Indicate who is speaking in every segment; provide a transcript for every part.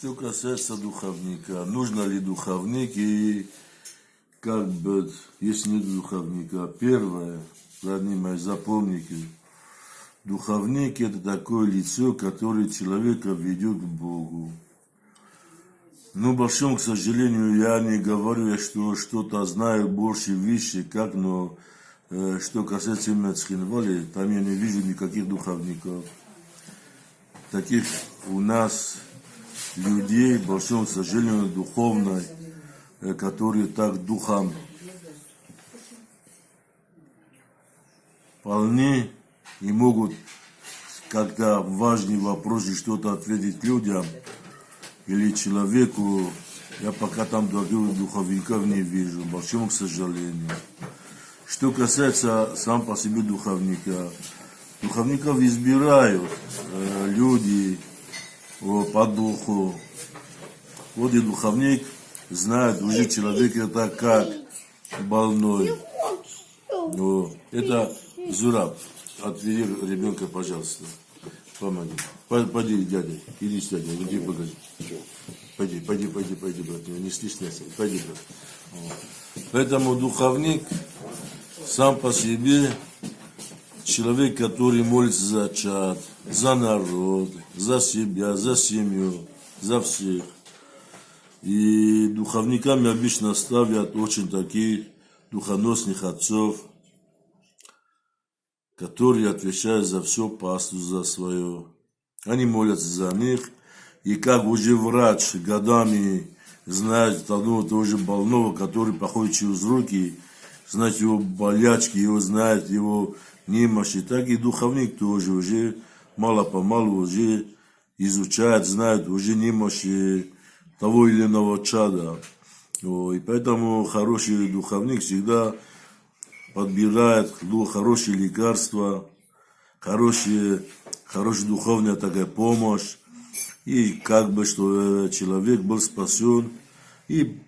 Speaker 1: Что касается духовника, нужно ли духовник и как бы, если нет духовника, первое, родные запомните, духовник это такое лицо, которое человека ведет к Богу. Но, большому, к сожалению, я не говорю, что что-то знаю больше вещи, как, но что касается именно Цхинвали, там я не вижу никаких духовников. Таких у нас людей, большому, к сожалению, духовной, которые так духом полны и могут как-то важные вопросы что-то ответить людям или человеку. Я пока там других духовников не вижу, большому, к сожалению. Что касается сам по себе духовника, духовников избирают люди по духу. Вот и духовник знает уже человек это как больной. Но это Зураб, отведи ребенка, пожалуйста. Помоги. Пойди, дядя, иди с дядей, иди погоди. Пойди, брат, не стесняйся, пойди, брат. Поэтому духовник сам по себе человек, который молится за чад, за народ, за себя, за семью, за всех. И духовниками обычно ставят очень таких духоносных отцов, которые отвечают за все пасту, за свое. Они молятся за них. И как уже врач годами знает одного тоже больного, который проходит через руки, знает его болячки, его знает его немощи, так и духовник тоже уже мало-помалу уже изучает, знает уже немощи того или иного чада. И поэтому хороший духовник всегда подбирает хорошие лекарства, хорошая духовная такая помощь, и как бы, что человек был спасен, и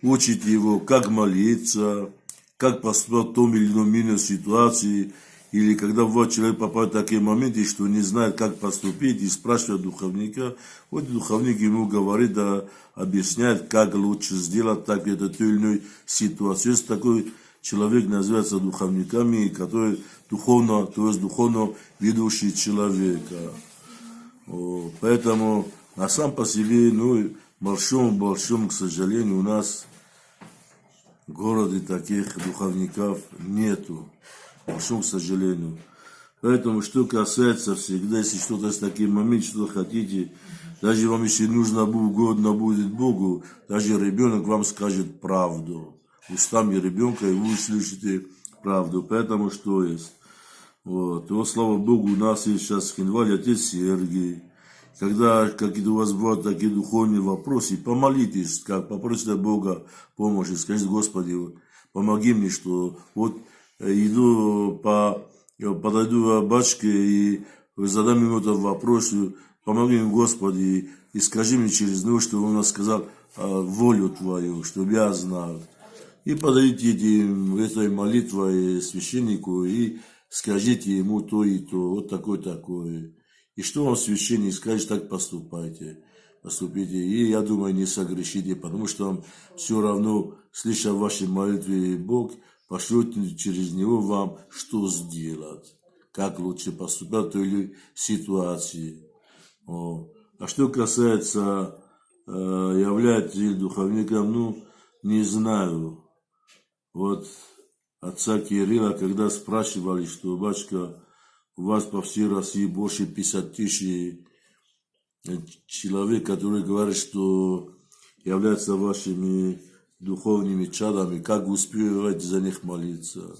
Speaker 1: учит его, как молиться, как поступать в том или ином ситуации, или когда вот человек попадает в такие моменты, что не знает, как поступить, и спрашивает духовника, вот духовник ему говорит, да, объясняет, как лучше сделать так это той или иной ситуации. Есть такой человек, называется духовниками, который духовно, то есть духовно ведущий человека. Поэтому, а сам по себе, большому, к сожалению, у нас в городе таких духовников нету. Большому, к сожалению. Поэтому, что касается всегда, если что-то с таким моментом, что хотите, даже вам, если нужно угодно будет Богу, даже ребенок вам скажет правду. Устами ребенка, и вы услышите правду. Поэтому, что есть. Вот, слава Богу, у нас есть сейчас в Цхинвале отец Сергий. Когда какие-то у вас будут такие духовные вопросы, помолитесь, как попросите Бога помощи, скажите, Господи, помоги мне, что вот подойду к батюшке и задам ему этот вопрос, помоги мне, Господи, и скажи мне через него, что он нас сказал волю Твою, чтобы я знал. И подойдите этой молитвой священнику и скажите ему то и то, вот такое. И что вам священник скажет, так поступайте. И я думаю, не согрешите, потому что вам все равно, слыша ваши молитвы, Бог пошлет через него вам, что сделать, как лучше поступать в той или иной ситуации. А что касается, является ли духовником, не знаю. Вот отца Кирилла, когда спрашивали, что, батюшка, у вас по всей России больше 50 тысяч человек, которые говорят, что являются вашими духовными чадами, как вы успеваете за них молиться?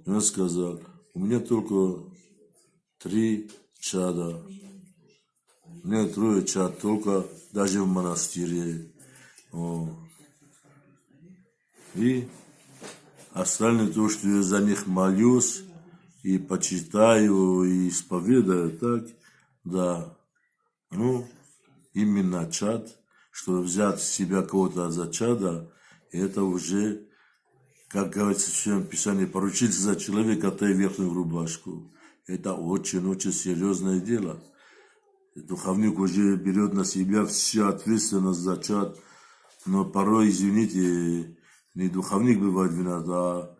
Speaker 1: И он сказал, у меня только 3 чада, у меня 3 чад, только даже в монастыре. И остальное то, что я за них молюсь, и почитаю, и исповедаю, так, да. Именно чад, что взять себя кого-то за чада, это уже, как говорится в Священном Писании, поручиться за человека, а то и верхнюю рубашку. Это очень-очень серьезное дело. Духовник уже берет на себя всю ответственность за чад, но порой, извините, не духовник бывает виноват, а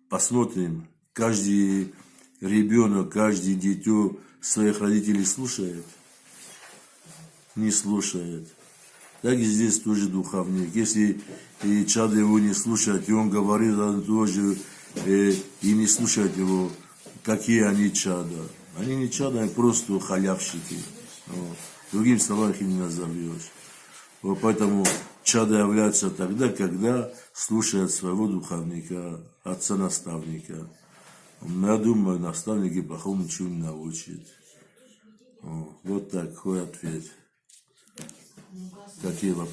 Speaker 1: посмотрим, каждый ребенок, каждый дитё своих родителей слушает, не слушает. Так и здесь тоже духовник. Если и чадо его не слушает, и он говорит, он тоже и не слушает его, какие они чада. Они не чада, они просто халявщики. Вот. Другим словом их не назовешь. Вот поэтому чада являются тогда, когда слушают своего духовника, отца-наставника. Я думаю, наставники плохому ничего не научат. Вот такой ответ. Какие вопросы?